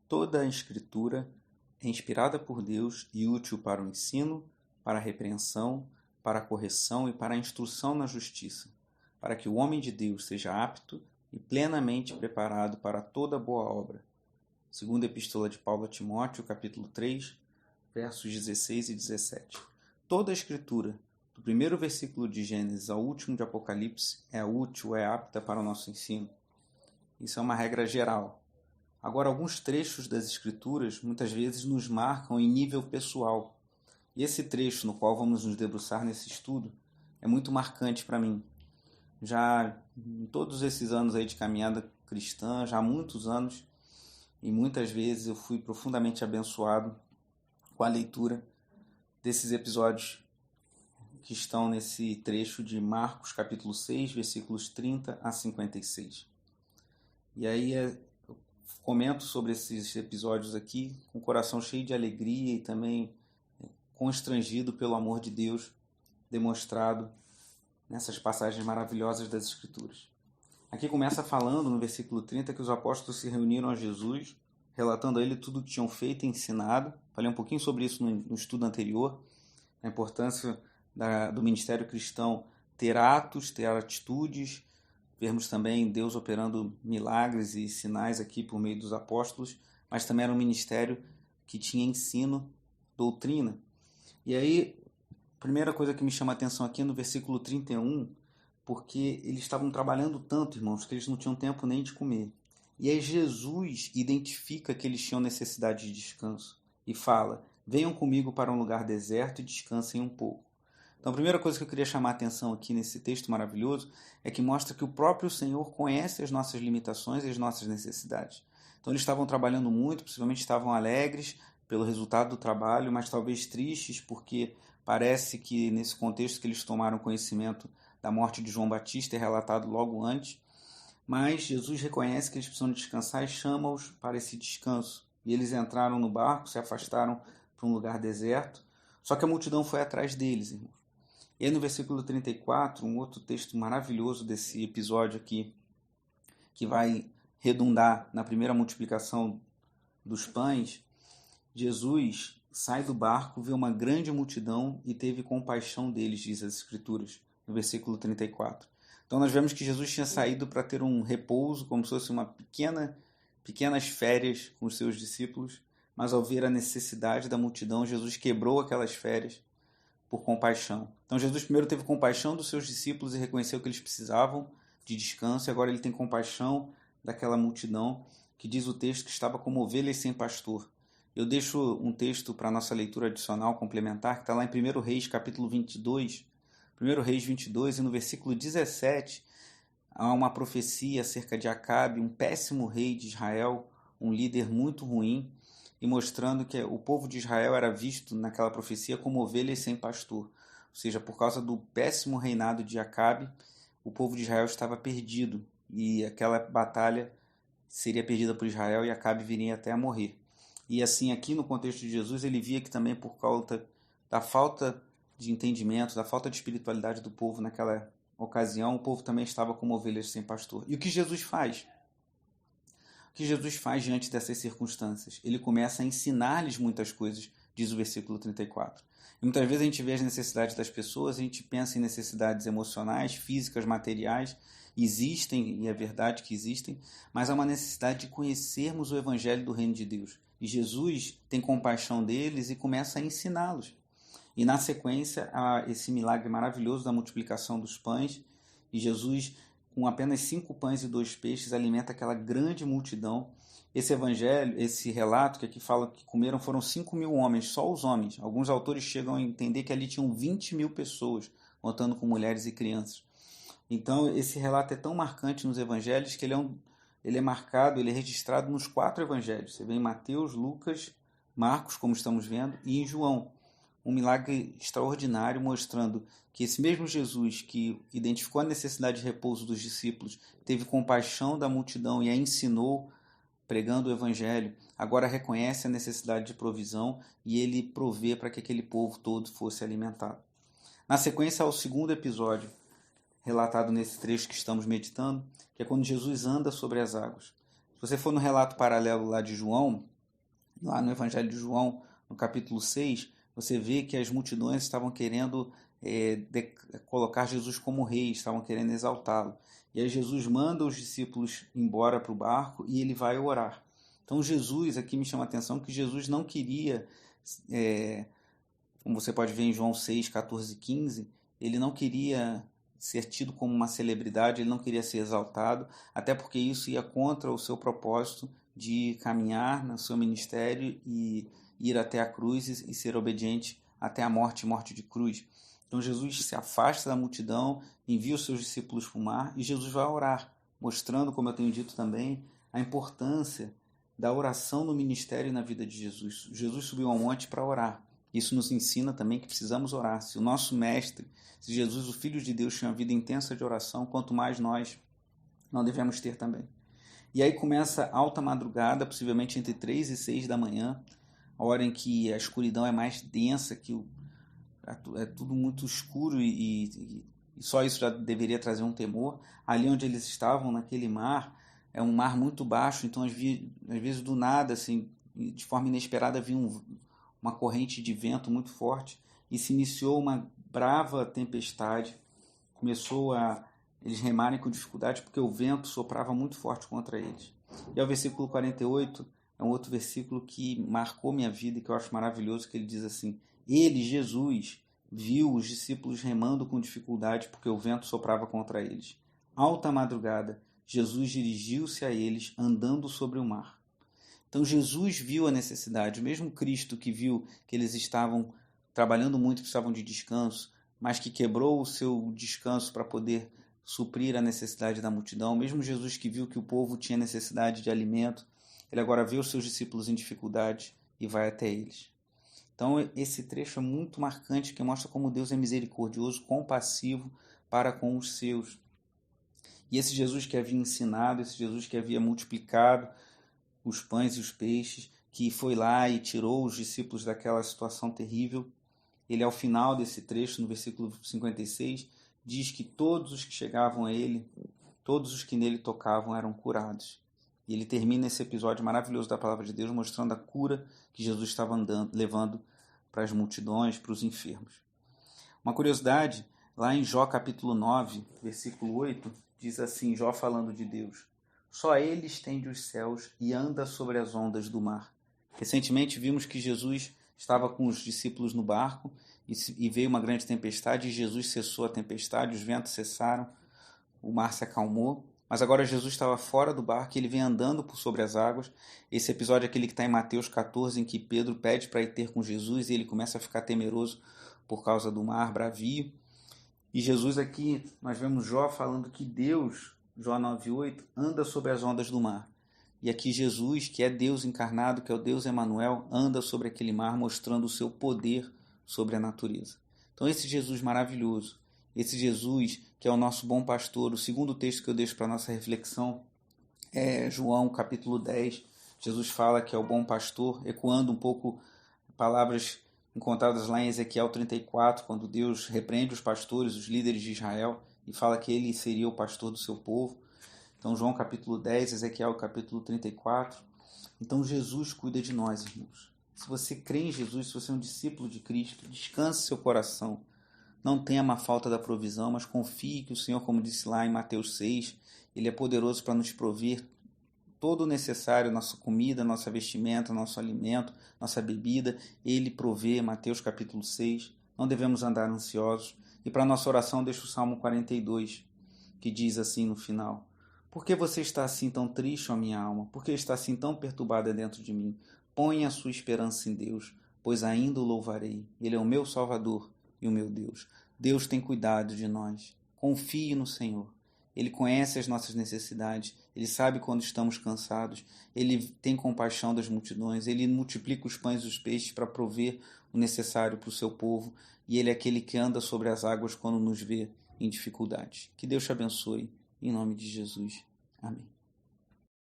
Toda a Escritura é inspirada por Deus e útil para o ensino, para a repreensão, para a correção e para a instrução na justiça, para que o homem de Deus seja apto e plenamente preparado para toda boa obra. Segunda Epístola de Paulo a Timóteo, capítulo 3, versos 16 e 17. Toda a Escritura, do primeiro versículo de Gênesis ao último de Apocalipse, é útil, é apta para o nosso ensino. Isso é uma regra geral. Agora, alguns trechos das Escrituras muitas vezes nos marcam em nível pessoal. E esse trecho no qual vamos nos debruçar nesse estudo é muito marcante para mim. Já em todos esses anos aí de caminhada cristã, já há muitos anos, e muitas vezes eu fui profundamente abençoado com a leitura desses episódios que estão nesse trecho de Marcos capítulo 6, versículos 30 a 56. E aí eu comento sobre esses episódios aqui com o coração cheio de alegria e também constrangido pelo amor de Deus demonstrado nessas passagens maravilhosas das Escrituras. Aqui começa falando no versículo 30 que os apóstolos se reuniram a Jesus, relatando a ele tudo o que tinham feito e ensinado. Falei um pouquinho sobre isso no estudo anterior, a importância do ministério cristão ter atos, ter atitudes, vermos também Deus operando milagres e sinais aqui por meio dos apóstolos, mas também era um ministério que tinha ensino, doutrina. E aí, a primeira coisa que me chama a atenção aqui é no versículo 31, porque eles estavam trabalhando tanto, irmãos, que eles não tinham tempo nem de comer. E aí Jesus identifica que eles tinham necessidade de descanso e fala: venham comigo para um lugar deserto e descansem um pouco. Então a primeira coisa que eu queria chamar a atenção aqui nesse texto maravilhoso é que mostra que o próprio Senhor conhece as nossas limitações e as nossas necessidades. Então eles estavam trabalhando muito, possivelmente estavam alegres pelo resultado do trabalho, mas talvez tristes porque parece que nesse contexto que eles tomaram conhecimento da morte de João Batista é relatado logo antes. Mas Jesus reconhece que eles precisam descansar e chama-os para esse descanso. E eles entraram no barco, se afastaram para um lugar deserto, só que a multidão foi atrás deles, irmãos. E aí no versículo 34, um outro texto maravilhoso desse episódio aqui, que vai redundar na primeira multiplicação dos pães, Jesus sai do barco, vê uma grande multidão e teve compaixão deles, diz as Escrituras, no versículo 34. Então nós vemos que Jesus tinha saído para ter um repouso, como se fosse uma pequenas férias com os seus discípulos, mas ao ver a necessidade da multidão, Jesus quebrou aquelas férias por compaixão. Então Jesus primeiro teve compaixão dos seus discípulos e reconheceu que eles precisavam de descanso, e agora ele tem compaixão daquela multidão, que diz o texto que estava como ovelhas sem pastor. Eu deixo um texto para a nossa leitura adicional, complementar, que está lá em 1 Reis, capítulo 22, 1 Reis 22, e no versículo 17, há uma profecia acerca de Acabe, um péssimo rei de Israel, um líder muito ruim, e mostrando que o povo de Israel era visto naquela profecia como ovelhas sem pastor. Ou seja, por causa do péssimo reinado de Acabe, o povo de Israel estava perdido, e aquela batalha seria perdida por Israel e Acabe viria até a morrer. E assim, aqui no contexto de Jesus, ele via que também por causa da falta de entendimento, da falta de espiritualidade do povo naquela ocasião, o povo também estava como ovelhas sem pastor. E o que Jesus faz? O que Jesus faz diante dessas circunstâncias? Ele começa a ensinar-lhes muitas coisas, diz o versículo 34. E muitas vezes a gente vê as necessidades das pessoas, a gente pensa em necessidades emocionais, físicas, materiais, existem, e é verdade que existem, mas há uma necessidade de conhecermos o evangelho do reino de Deus. E Jesus tem compaixão deles e começa a ensiná-los. E na sequência, há esse milagre maravilhoso da multiplicação dos pães, e Jesus, com apenas 5 pães e 2 peixes, alimenta aquela grande multidão. Esse evangelho, esse relato que aqui fala que comeram foram 5.000 homens, só os homens. Alguns autores chegam a entender que ali tinham 20.000 pessoas, contando com mulheres e crianças. Então, esse relato é tão marcante nos evangelhos que ele é marcado, ele é registrado nos 4 evangelhos. Você vê em Mateus, Lucas, Marcos, como estamos vendo, e em João. Um milagre extraordinário mostrando que esse mesmo Jesus que identificou a necessidade de repouso dos discípulos, teve compaixão da multidão e a ensinou pregando o evangelho, agora reconhece a necessidade de provisão e ele provê para que aquele povo todo fosse alimentado. Na sequência, ao segundo episódio, relatado nesse trecho que estamos meditando, que é quando Jesus anda sobre as águas. Se você for no relato paralelo lá de João, Lá no Evangelho de João, no capítulo 6, você vê que as multidões estavam querendo colocar Jesus como rei, estavam querendo exaltá-lo. E aí Jesus manda os discípulos embora para o barco e ele vai orar. Então Jesus, aqui me chama a atenção que Jesus não queria, como você pode ver em João 6, 14 e 15, ele não queria ser tido como uma celebridade, ele não queria ser exaltado, até porque isso ia contra o seu propósito de caminhar no seu ministério e ir até a cruz e ser obediente até a morte de cruz. Então Jesus se afasta da multidão, envia os seus discípulos para o mar e Jesus vai orar, mostrando, como eu tenho dito também, a importância da oração no ministério e na vida de Jesus. Jesus subiu ao monte para orar. Isso nos ensina também que precisamos orar. Se o nosso mestre, se Jesus, o Filho de Deus, tinha uma vida intensa de oração, quanto mais nós não devemos ter também. E aí começa a alta madrugada, possivelmente entre 3 e 6 da manhã, a hora em que a escuridão é mais densa, que é tudo muito escuro e só isso já deveria trazer um temor. Ali onde eles estavam, naquele mar, é um mar muito baixo, então às vezes do nada, assim, de forma inesperada, vinha uma corrente de vento muito forte e se iniciou uma brava tempestade. Começou eles remarem com dificuldade porque o vento soprava muito forte contra eles. E ao versículo 48 é um outro versículo que marcou minha vida e que eu acho maravilhoso, que ele diz assim: ele, Jesus, viu os discípulos remando com dificuldade porque o vento soprava contra eles. Alta madrugada, Jesus dirigiu-se a eles andando sobre o mar. Então Jesus viu a necessidade, o mesmo Cristo que viu que eles estavam trabalhando muito, que estavam de descanso, mas que quebrou o seu descanso para poder suprir a necessidade da multidão, mesmo Jesus que viu que o povo tinha necessidade de alimento, ele agora vê os seus discípulos em dificuldade e vai até eles. Então esse trecho é muito marcante, que mostra como Deus é misericordioso, compassivo para com os seus. E esse Jesus que havia ensinado, esse Jesus que havia multiplicado os pães e os peixes, que foi lá e tirou os discípulos daquela situação terrível, ele ao final desse trecho, no versículo 56, diz que todos os que chegavam a ele, todos os que nele tocavam eram curados. E ele termina esse episódio maravilhoso da palavra de Deus mostrando a cura que Jesus estava levando para as multidões, para os enfermos. Uma curiosidade, lá em Jó capítulo 9, versículo 8, diz assim, Jó falando de Deus: só ele estende os céus e anda sobre as ondas do mar. Recentemente vimos que Jesus estava com os discípulos no barco e veio uma grande tempestade e Jesus cessou a tempestade, os ventos cessaram, o mar se acalmou, mas agora Jesus estava fora do barco e ele vem andando por sobre as águas. Esse episódio é aquele que está em Mateus 14, em que Pedro pede para ir ter com Jesus e ele começa a ficar temeroso por causa do mar bravio. E Jesus aqui, nós vemos Jó falando que Deus, Jó 9,8, anda sobre as ondas do mar. E aqui Jesus, que é Deus encarnado, que é o Deus Emanuel, anda sobre aquele mar, mostrando o seu poder sobre a natureza. Então esse Jesus maravilhoso, esse Jesus que é o nosso bom pastor, o segundo texto que eu deixo para a nossa reflexão é João capítulo 10. Jesus fala que é o bom pastor, ecoando um pouco palavras encontradas lá em Ezequiel 34, quando Deus repreende os pastores, os líderes de Israel, e fala que ele seria o pastor do seu povo. Então João capítulo 10, Ezequiel capítulo 34. Então Jesus cuida de nós, irmãos. Se você crê em Jesus, se você é um discípulo de Cristo, descanse seu coração. Não tema a falta da provisão, mas confie que o Senhor, como disse lá em Mateus 6, Ele é poderoso para nos prover todo o necessário, nossa comida, nossa vestimenta, nosso alimento, nossa bebida. Ele provê, Mateus capítulo 6. Não devemos andar ansiosos. E para a nossa oração, deixa o Salmo 42, que diz assim no final: por que você está assim tão triste, ó minha alma? Por que está assim tão perturbada dentro de mim? Ponha a sua esperança em Deus, pois ainda o louvarei. Ele é o meu Salvador e o meu Deus. Deus tem cuidado de nós. Confie no Senhor. Ele conhece as nossas necessidades. Ele sabe quando estamos cansados. Ele tem compaixão das multidões. Ele multiplica os pães e os peixes para prover o necessário para o seu povo. E Ele é aquele que anda sobre as águas quando nos vê em dificuldades. Que Deus te abençoe. Em nome de Jesus. Amém.